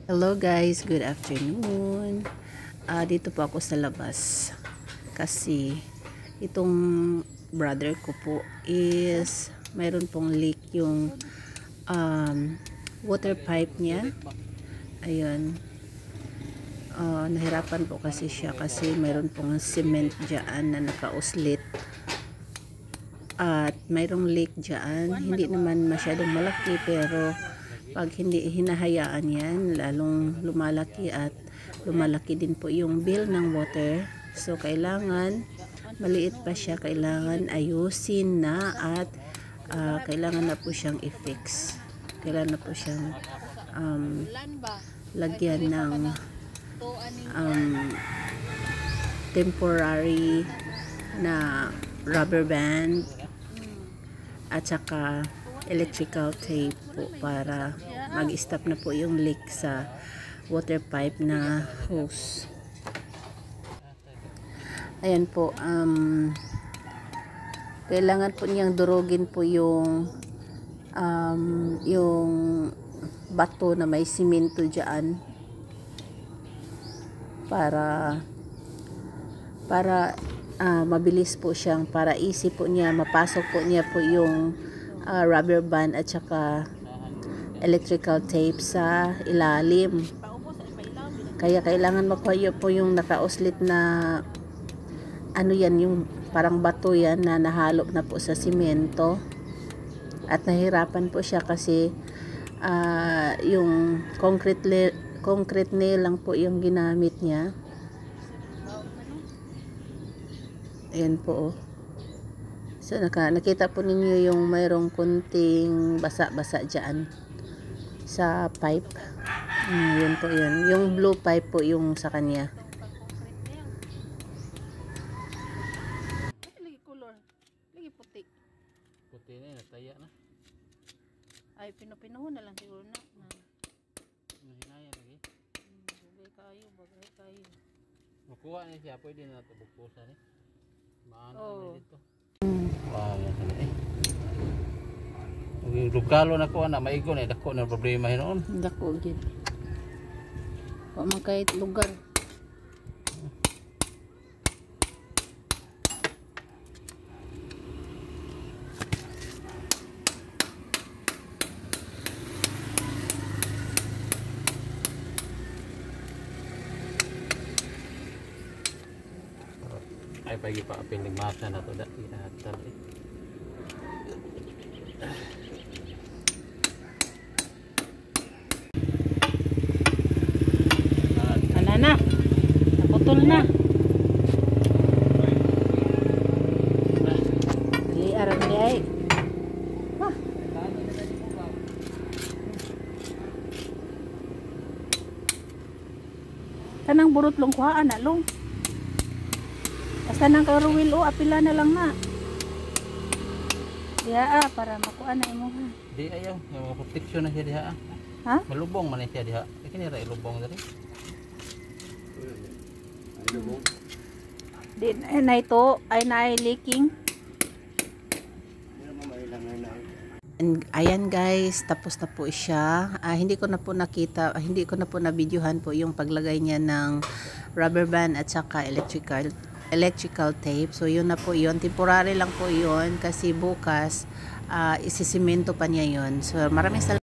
Hello guys, good afternoon. Dito po ako sa labas kasi itong brother ko po is mayroon pong leak yung water pipe niya. Ayun. Nahirapan po kasi siya kasi mayroon pong cement dyan na nakauslit. At mayroong leak dyan. Hindi naman masyadong malaki pero pag hindi hinahayaan yan, lalong lumalaki at lumalaki din po yung bill ng water. So, kailangan, maliit pa siya, kailangan ayusin na at kailangan na po siyang i-fix. Kailangan na po siyang lagyan ng temporary na rubber band at saka electrical tape po para mag-stop na po yung leak sa water pipe na hose. Ayan po, kailangan po niyang durugin po yung bato na may simento dyan para mabilis po siyang, para easy po niya, mapasok po niya po yung rubber band at saka electrical tape sa ilalim. Kaya kailangan makuha po yung nakauslit na ano yan, yung parang bato yan na nahalo na po sa simento. At nahirapan po siya kasi yung concrete nail lang po yung ginamit niya. Ayan po oh. So nakita po ninyo yung mayroong kunting basa-basa dyan sa pipe. Yun po yun. Yung blue pipe po yung sa kanya. Lagi color. Lagi puti. Puti na yun, nataya na. Ay, pinupinuhon na lang siguro na. Mahinaya lagi. Bagay kayo. Makuha na siya, pwede na ito bukpusan eh. Maano na dito. Wow, yan eh. Yung lugalo na ko na maigon eh, dako na problema noon. Dako gid. Wa man kay lugar. Ay pagi pa apil ng masa na to dati atal eh. Ana na. Naputol na. Dali aram di ay. Kanang burot long kuhaan na long. Basta nang karuwil o apila na lang na. Diha para makuha na imo ha. Di ayaw, yung protection na siya diha. Ha? Malubong man siya diha. Kini ra ilubong diri. Di na ito ay na leaking. And ayan guys, tapos na po siya. Hindi ko na po nakita, hindi ko na po na-videohan po yung paglagay niya ng rubber band at saka electrical tape. So yun na po yun, temporary lang po yun kasi bukas isisimento pa niya yun. So maraming salamat.